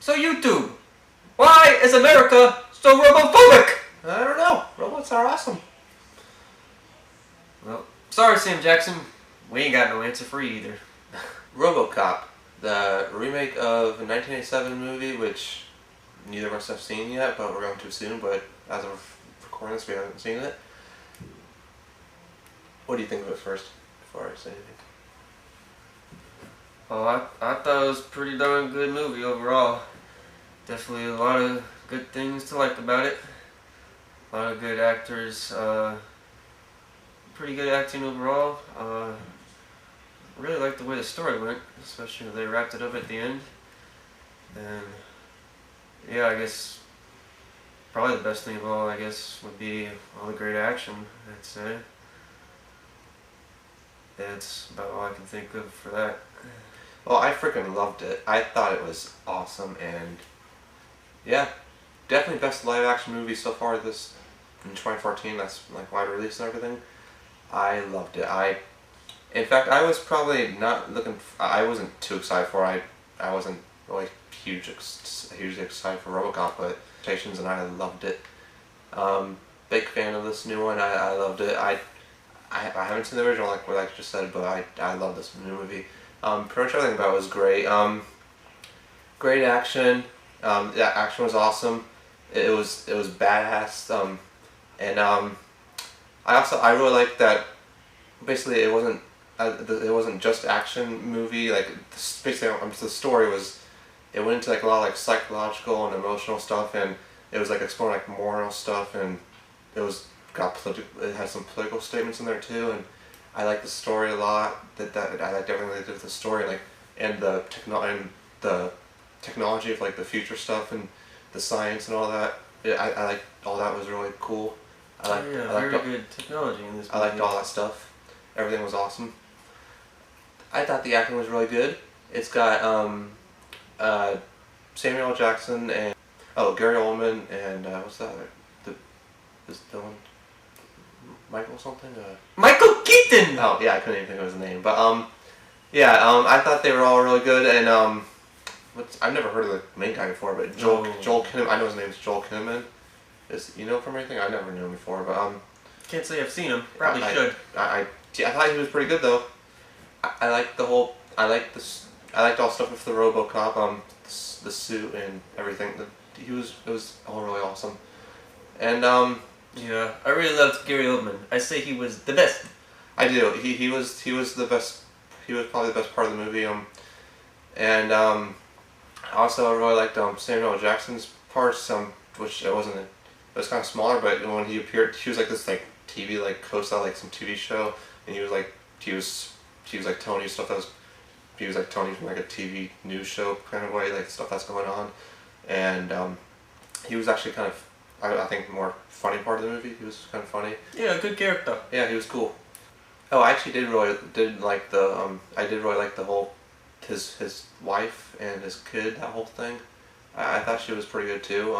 So YouTube, why is America so robophobic? I don't know. Robots are awesome. Well, sorry Sam Jackson, we ain't got no answer for you either. Robocop, the remake of a 1987 movie, which neither of us have seen yet, but we're going to soon, but as of recording this, we haven't seen it. What do you think of it first, before I say anything? Oh, I thought it was a pretty darn good movie overall. Definitely a lot of good things to like about it. A lot of good actors. Pretty good acting overall. Really liked the way the story went, especially when they wrapped it up at the end. And yeah, I guess probably the best thing of all, I guess, would be all the great action, I'd say. That's about all I can think of for that. Well, I freaking loved it. I thought it was awesome, and yeah, definitely best live action movie so far this in 2014. That's like wide release and everything. I loved it. In fact, I was probably not looking. I wasn't too excited for it. I wasn't really hugely excited for Robocop, but and I loved it. Big fan of this new one. I loved it. I haven't seen the original like what I just said, but I love this new movie. Pretty much everything about it was great. Great action. The action was awesome. It was badass. And I really liked that. Basically, it wasn't just action movie. Like basically, the story was. It went into like a lot of like psychological and emotional stuff, and it was like exploring like moral stuff, and it had some political statements in there too, and I liked the story a lot. I liked everything they did with the story, like and the technology of like the future stuff and the science and all that. I liked all that was really cool. Very good technology in this movie. I liked all that stuff. Everything was awesome. I thought the acting was really good. It's got Samuel L. Jackson and Gary Oldman and what's that other? The one Michael something? Michael Keaton! Oh yeah, I couldn't even think of his name. But I thought they were all really good, and I've never heard of the main guy before, but Joel Kinnaman. I know his name's Joel Kinnaman. You know from anything? I never knew him before, but can't say I've seen him. Probably should. I thought he was pretty good though. I liked the whole. I liked all stuff with the Robocop, the suit and everything. It was all really awesome, and yeah, I really loved Gary Oldman. I say he was the best. I do. He was the best. He was probably the best part of the movie. And also I really liked Samuel L. Jackson's parts. Which it wasn't. It was kind of smaller, but when he appeared, he was like this like TV like host on like some TV show, and he was like Tony stuff that was. He was like Tony from like a TV news show kind of way, like stuff that's going on, and he was actually kind of. I think more funny part of the movie. He was kind of funny. Yeah, good character. Yeah, he was cool. Oh, I actually did like the I did really like the whole his wife and his kid, that whole thing. I thought she was pretty good too.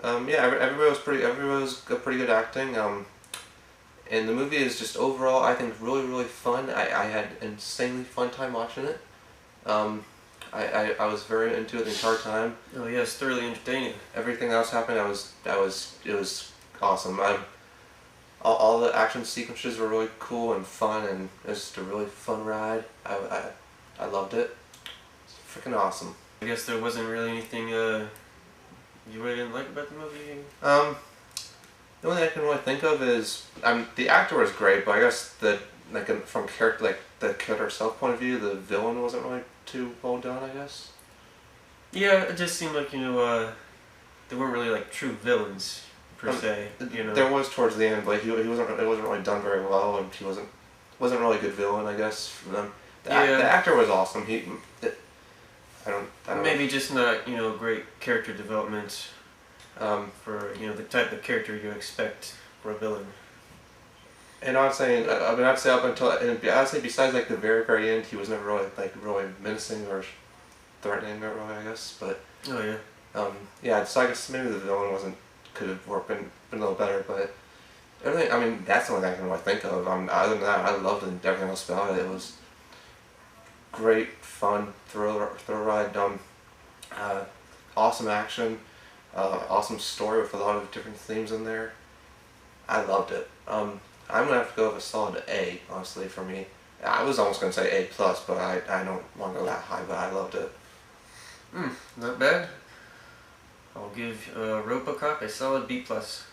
Yeah, everybody was pretty good acting. And the movie is just overall, I think, really really fun. I had insanely fun time watching it. I was very into it the entire time. Oh yeah, it's thoroughly entertaining. Everything that was happening, it was awesome. All the action sequences were really cool and fun, and it was just a really fun ride. I loved it. It's freaking awesome. I guess there wasn't really anything you really didn't like about the movie. The only thing I can really think of is the actor was great, but I guess from character the character self point of view, the villain wasn't really too well done, I guess. Yeah, it just seemed like they weren't really like true villains per se. There was towards the end, but it wasn't really done very well, and he wasn't really a good villain, I guess. From them. The actor was awesome. I don't maybe just not great character development for the type of character you expect for a villain. And I'd say up until I'd say besides like the very very end, he was never really menacing or threatening, really, I guess. But oh yeah. Yeah. So I guess maybe the villain could have been a little better, but everything. I mean, that's the only thing I can really think of. Other than that, I loved everything else about it. It was great, fun, thrill ride. Awesome action, awesome story with a lot of different themes in there. I loved it. I'm gonna have to go with a solid A, honestly, for me. I was almost gonna say A plus, but I don't want to go that high. But I loved it. Not bad. I'll give Robocop a solid B plus.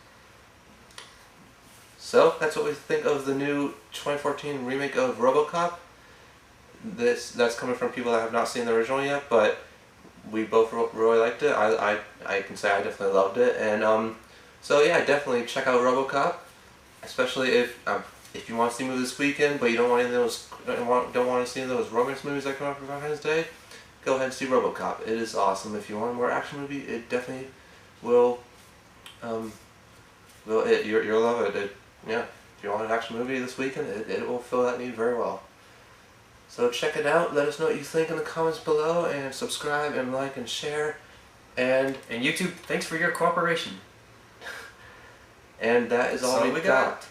So that's what we think of the new 2014 remake of Robocop. That's coming from people that have not seen the original yet, but we both really liked it. I can say I definitely loved it, and so yeah, definitely check out Robocop, especially if you want to see a movie this weekend, but you don't want any of those don't want to see any of those romance movies that come out for Valentine's Day. Go ahead and see Robocop. It is awesome. If you want a more action movie, it definitely will. You'll love it. Yeah. If you want an action movie this weekend, it will fill that need very well. So check it out. Let us know what you think in the comments below, and subscribe and like and share. And YouTube, thanks for your cooperation. that is all we got.